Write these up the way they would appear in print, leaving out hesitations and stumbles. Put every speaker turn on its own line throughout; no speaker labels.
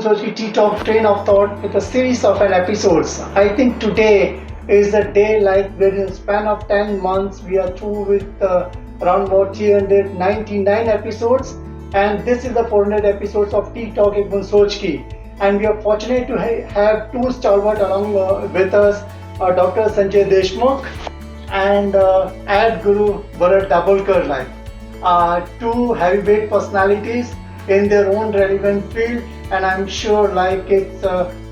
Soch Tea Talk Train of Thought with a series of episodes. I think today is a day like where in a span of 10 months we are through with around about 399 episodes, and this is the 400 episodes of Tea Talk Soch Ki. And we are fortunate to have two stalwart along with us, Dr. Sanjay Deshmukh and Ad Guru Bharat Dabholkar, two heavyweight personalities in their own relevant field, and I'm sure it's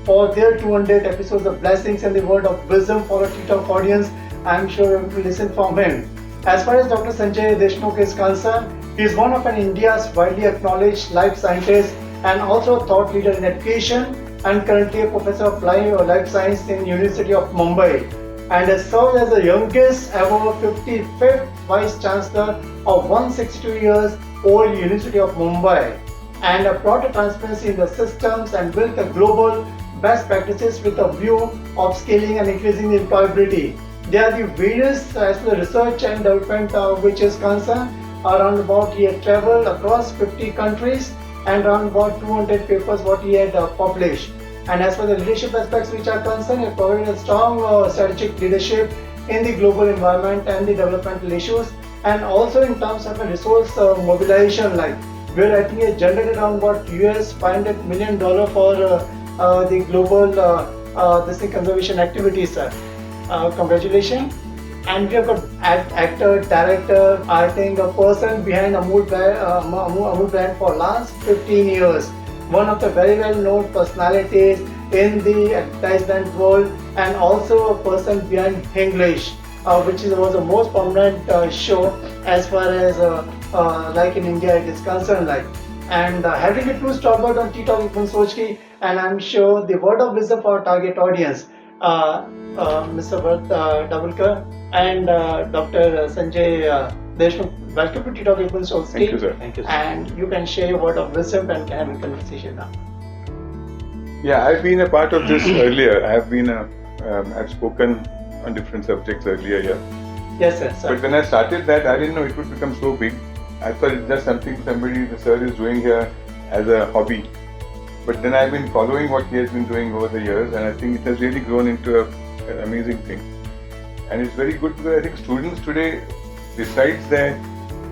for their 200 episodes of blessings and the word of wisdom for a TikTok audience. I'm sure you will listen from him. As far as Dr. Sanjay Deshmukh is concerned, he is one of India's widely acknowledged life scientists and also a thought leader in education, and currently a professor of life science in University of Mumbai, and has served as the youngest ever 55th Vice Chancellor of 162 years old University of Mumbai, and brought a transparency in the systems and built a global best practices with a view of scaling and increasing the employability. There are the various as for the research and development which is concerned. Around about he had traveled across 50 countries and around about 200 papers what he had published. And as for the leadership aspects which are concerned, he provided a strong strategic leadership in the global environment and the developmental issues, and also in terms of a resource mobilization, where I think he generated around about US $500 million for the global conservation activities, sir. Congratulations. And we have got actor, director, I think a person behind Amul brand for last 15 years. One of the very well known personalities in the advertisement world, and also a person behind English, which was the most prominent show as far as in India it is concerned. And having a true stalwart on Tea Talk Soch Ki, and I'm sure the word of wisdom for our target audience, Mr. Bharat Dabholkar and Dr. Sanjay Deshmukh, welcome to Tea Talk Soch Ki.
Thank you, sir.
Thank you, sir.
And you can share your word of wisdom and can have a conversation now.
Yeah, I've been a part of this earlier. I've spoken on different subjects earlier, yeah.
Yes, sir.
But when I started that, I didn't know it would become so big. I thought it's just something the sir is doing here as a hobby. But then I've been following what he has been doing over the years, and I think it has really grown into an amazing thing. And it's very good because I think students today, besides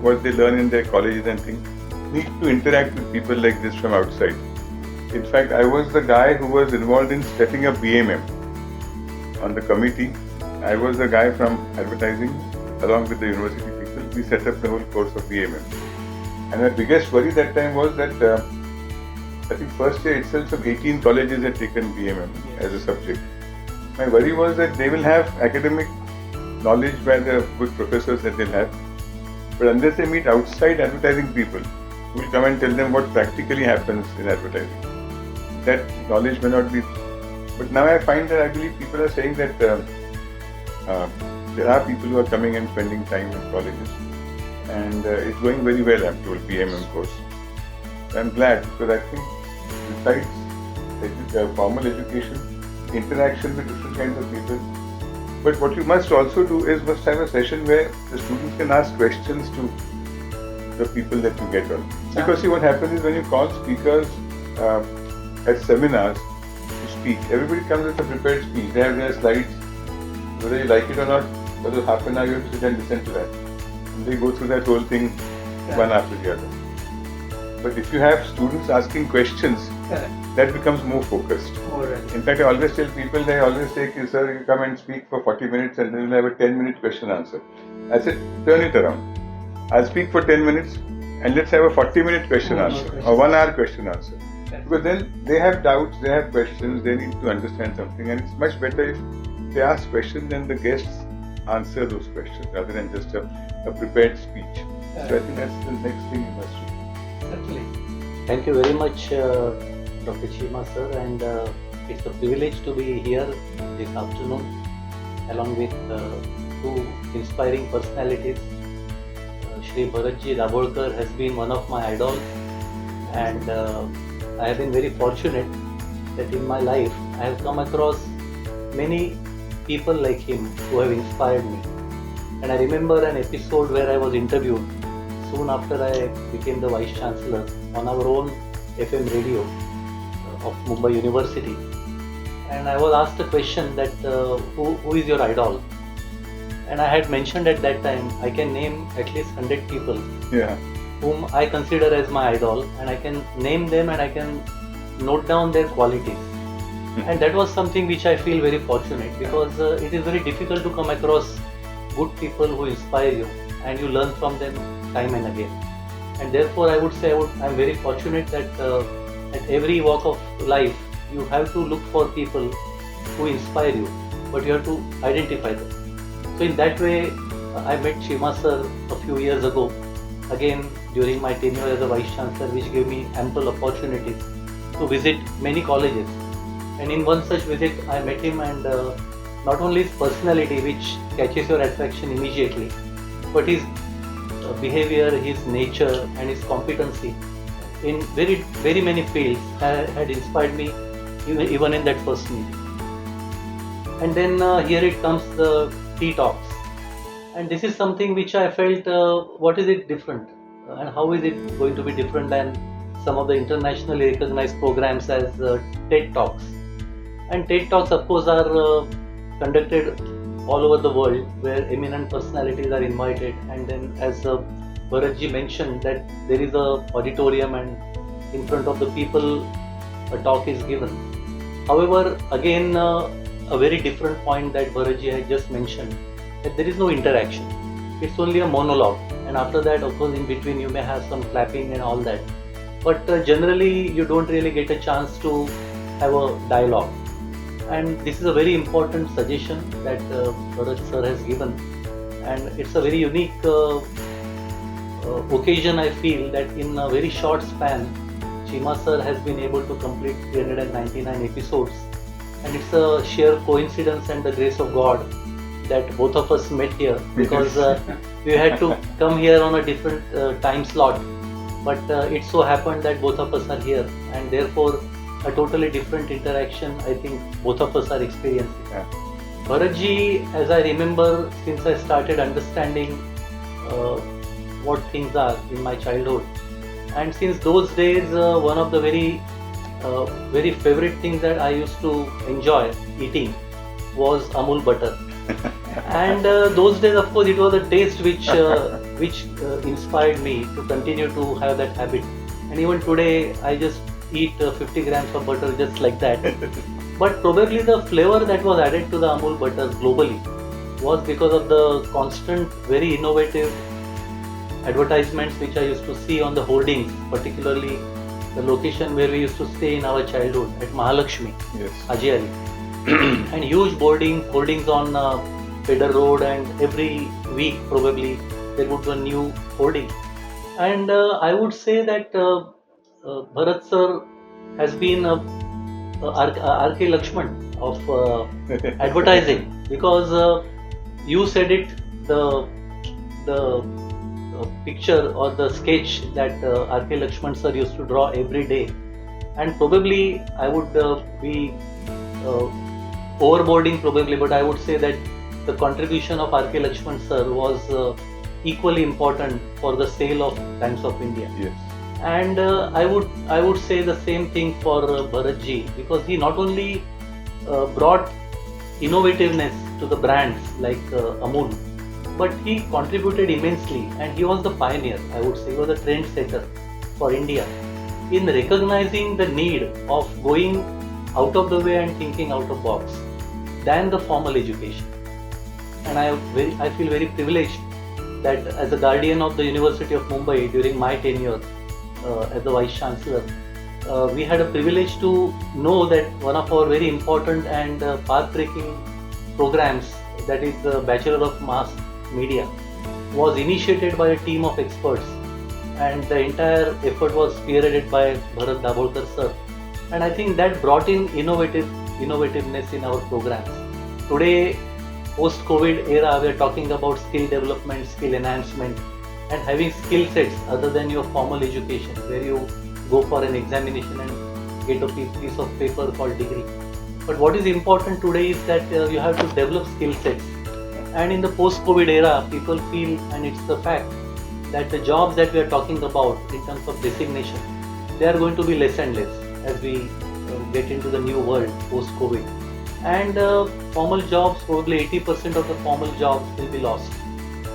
what they learn in their colleges and things, need to interact with people like this from outside. In fact, I was the guy who was involved in setting up BMM on the committee. I was the guy from advertising along with the university people. We set up the whole course of BMM. And my biggest worry that time was that I think first year itself some 18 colleges had taken BMM as a subject. My worry was that they will have academic knowledge by the good professors that they'll have, but unless they meet outside advertising people who will come and tell them what practically happens in advertising, that knowledge may not be. But now I find that I believe people are saying that there are people who are coming and spending time in colleges, and it's going very well, I'm told, BMM course. I'm glad, because I think besides formal education, interaction with different kinds of people, but what you must also do is must have a session where the students can ask questions to the people that you get on. Because see, what happens is when you call speakers at seminars to speak, everybody comes with a prepared speech. They have their slides, whether you like it or not, for the half an hour you have to sit and listen to that. And they go through that whole thing one after the other. But if you have students asking questions, that becomes more focused. In fact, I always tell people, they always say, sir, you come and speak for 40 minutes and then we'll have a 10-minute question answer. I said, turn it around. I'll speak for 10 minutes and let's have a 40-minute question answer or 1 hour question answer. Because then they have doubts, they have questions, they need to understand something, and it's much better if they ask questions and the guests answer those questions rather than just a prepared speech. So I think that's the next thing you must do.
Certainly.
Thank you very much, Dr. Chima sir, and it's a privilege to be here this afternoon along with two inspiring personalities. Shri Bharatji Dabholkar has been one of my idols, and I have been very fortunate that in my life I have come across many people like him who have inspired me. And I remember an episode where I was interviewed soon after I became the Vice Chancellor on our own FM radio of Mumbai University, and I was asked a question that who is your idol? And I had mentioned at that time I can name at least 100 people
Yeah.
whom I consider as my idol, and I can name them and I can note down their qualities. And that was something which I feel very fortunate, because it is very difficult to come across good people who inspire you and you learn from them time and again. And therefore I would say I'm very fortunate that at every walk of life you have to look for people who inspire you, but you have to identify them. So in that way I met Shima sir a few years ago, again during my tenure as a Vice Chancellor, which gave me ample opportunities to visit many colleges. And in one such visit I met him, and not only his personality, which catches your attention immediately, but his behavior, his nature and his competency in very many fields had inspired me even in that first meeting. And then here it comes the tea talks, and this is something which I felt what is it different, and how is it going to be different than some of the internationally recognized programs as TED Talks. And TED Talks of course are conducted all over the world, where eminent personalities are invited, and then as Bharatji mentioned that there is a auditorium and in front of the people a talk is given. However, again a very different point that Bharatji had just mentioned, that there is no interaction. It's only a monologue, and after that of course in between you may have some clapping and all that, but generally you don't really get a chance to have a dialogue. And this is a very important suggestion that Bharat sir has given, and it's a very unique occasion. I feel that in a very short span Shima sir has been able to complete 399 episodes, and it's a sheer coincidence and the grace of God that both of us met here, because we had to come here on a different time slot, but it so happened that both of us are here, and therefore a totally different interaction I think both of us are experiencing.
Yeah.
Bharatji, as I remember, since I started understanding what things are in my childhood, and since those days one of the very favorite things that I used to enjoy eating was Amul butter. And those days of course it was a taste which inspired me to continue to have that habit, and even today I just eat 50 grams of butter just like that. But probably the flavor that was added to the Amul butter globally was because of the constant, very innovative advertisements which I used to see on the hoardings, particularly the location where we used to stay in our childhood at Mahalakshmi,
Yes.
Haji Ali. And huge hoardings on Pedder Road, and every week probably there would be a new hoarding. And I would say that Bharat sir has been R.K. Lakshman of advertising, because you said it, the picture or the sketch that R.K. Lakshman sir used to draw every day, and probably I would be overboarding probably, but I would say that the contribution of R.K. Lakshman sir was equally important for the sale of Times of India.
Yes.
And I would say the same thing for Bharatji, because he not only brought innovativeness to the brands like Amul, but he contributed immensely, and he was the pioneer. I would say he was a trendsetter for India in recognizing the need of going out of the way and thinking out of box than the formal education. And I feel very privileged that as a guardian of the University of Mumbai during my tenure as the Vice Chancellor, we had a privilege to know that one of our very important and path-breaking programs, that is the Bachelor of Mass Media, was initiated by a team of experts, and the entire effort was spearheaded by Bharat Dabholkar sir. And I think that brought in innovativeness in our programs. Today, post-COVID era, we are talking about skill development, skill enhancement, and having skill sets other than your formal education, where you go for an examination and get a piece of paper called degree. But what is important today is that you have to develop skill sets. And in the post-COVID era, people feel, and it's the fact, that the jobs that we are talking about in terms of designation, they are going to be less and less as we get into the new world post-COVID. And formal jobs, probably 80% of the formal jobs will be lost.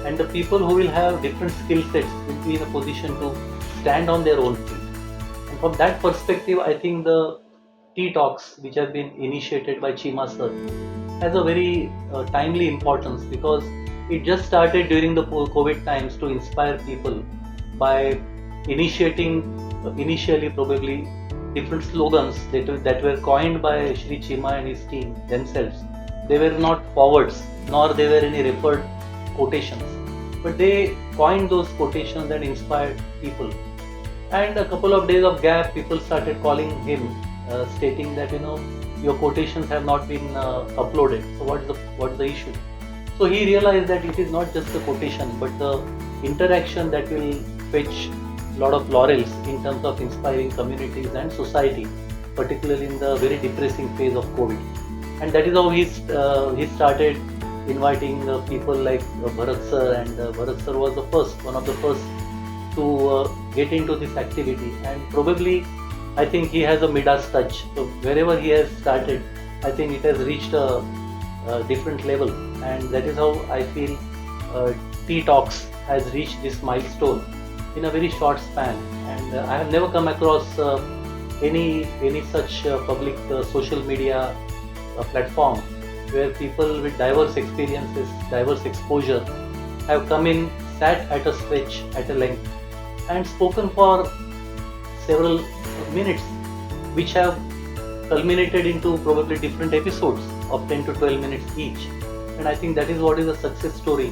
And the people who will have different skill sets will be in a position to stand on their own feet. And from that perspective, I think the tea talks which have been initiated by Chima sir has a very timely importance, because it just started during the COVID times to inspire people by initiating initially probably different slogans that were coined by Shri Chima and his team themselves. They were not forwards, nor they were any referred quotations, but they coined those quotations and inspired people. And a couple of days of gap, people started calling him, stating that your quotations have not been uploaded. So what is the issue? So he realized that it is not just the quotation, but the interaction that will fetch a lot of laurels in terms of inspiring communities and society, particularly in the very depressing phase of COVID. And that is how he started inviting people like Bharat sir, and Bharat sir was one of the first to get into this activity. And probably I think he has a Midas touch. So wherever he has started, I think it has reached a different level, and that is how I feel Tea Talks has reached this milestone in a very short span. And I have never come across any such public social media platform where people with diverse experiences, diverse exposure have come in, sat at a stretch, at a length, and spoken for several minutes, which have culminated into probably different episodes of 10 to 12 minutes each. And I think that is what is a success story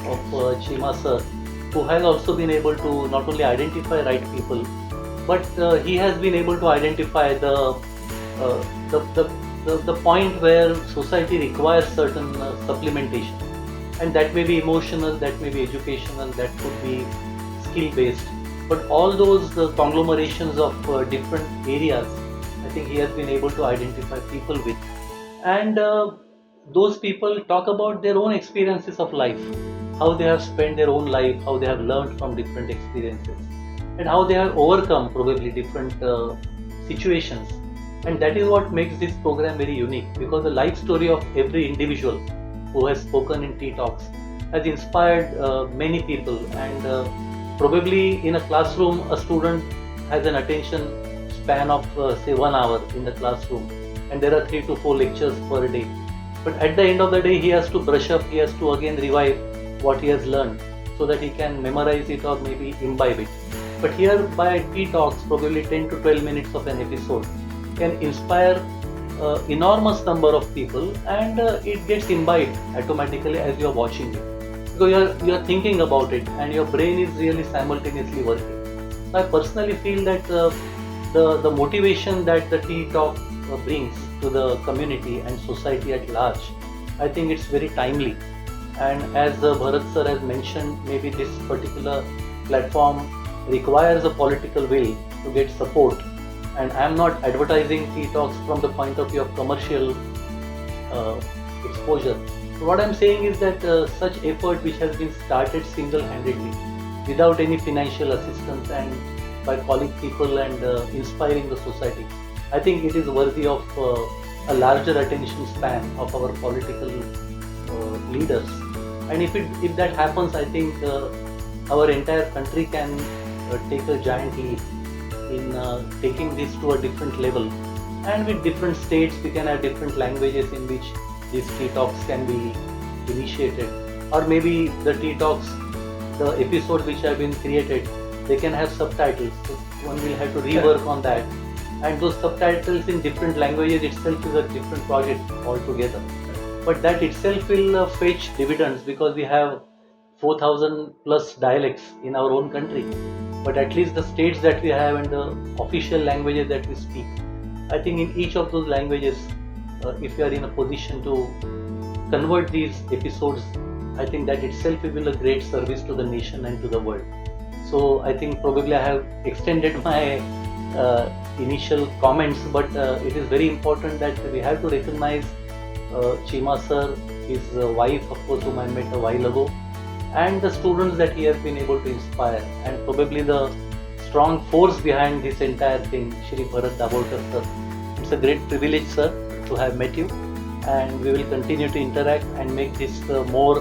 of Chima sir, who has also been able to not only identify right people, but he has been able to identify the point where society requires certain supplementation, and that may be emotional, that may be educational, that could be skill based, but all those conglomerations of different areas, I think he has been able to identify people with. And those people talk about their own experiences of life, how they have spent their own life, how they have learned from different experiences, and how they have overcome probably different situations. And that is what makes this program very unique, because the life story of every individual who has spoken in Tea Talks has inspired many people. And probably in a classroom, a student has an attention span of say 1 hour in the classroom, and there are 3 to 4 lectures per day. But at the end of the day, he has to brush up, he has to again revive what he has learned so that he can memorize it or maybe imbibe it. But here by Tea Talks, probably 10 to 12 minutes of an episode can inspire enormous number of people, and it gets imbibed automatically as you are watching it, because you are thinking about it and your brain is really simultaneously working. So I personally feel that the motivation that the Tea Talk brings to the community and society at large, I think it's very timely. And as Bharat sir has mentioned, maybe this particular platform requires a political will to get support. And I am not advertising Tea Talks from the point of view of commercial exposure. So what I am saying is that such effort which has been started single-handedly, without any financial assistance, and by calling people and inspiring the society, I think it is worthy of a larger attention span of our political leaders. And if that happens, I think our entire country can take a giant leap in taking this to a different level. And with different states, we can have different languages in which these Tea Talks can be initiated. Or maybe the Tea Talks, the episodes which have been created, they can have subtitles. So one will have to rework on that. And those subtitles in different languages itself is a different project altogether. But that itself will fetch dividends, because we have 4,000 plus dialects in our own country. But at least the states that we have and the official languages that we speak, I think in each of those languages, if we are in a position to convert these episodes, I think that itself will be a great service to the nation and to the world. So I think probably I have extended my initial comments, but it is very important that we have to recognize Chima sir, his wife, of course, whom I met a while ago, and the students that he has been able to inspire, and probably the strong force behind this entire thing, Shri Bharat Dabholkar sir. it's a great privilege, sir, to have met you, and we will continue to interact and make this more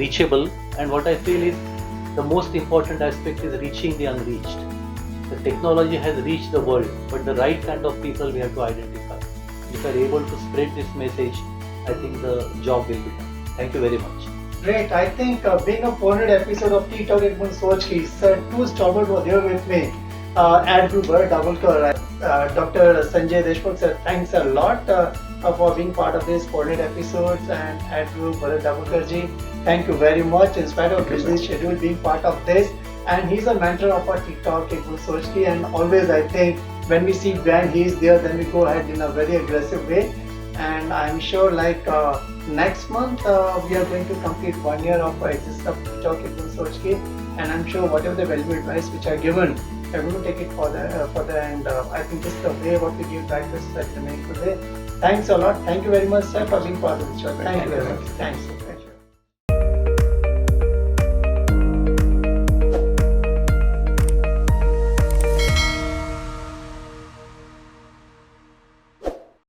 reachable. And what I feel is the most important aspect is reaching the unreached. The technology has reached the world, but the right kind of people we have to identify. If we are able to spread this message, I think the job will be done. Thank you very much.
Great. I think being a 400 episode of ttalk at Soch, sir, two stalwart were here with me. Ad Group Bharat Dabholkar, Dr. Sanjay Deshmukh sir, thanks a lot for being part of this 400 episodes, and Ad Group Bharat Dabholkar ji, thank you very much in spite of busy schedule being part of this. And he's a mentor of our ttalk at Soch, and always I think when we see when he is there, then we go ahead in a very aggressive way. And I'm sure like next month we are going to complete 1 year of existence of ttalk at Soch, and I'm sure whatever the valuable advice which are given, I'm going to take it further, and I think this is the way what we give back to society in a meaningful way. Thanks a lot. Thank you very much, sir, for being part of the show. Thank you very much. Thanks.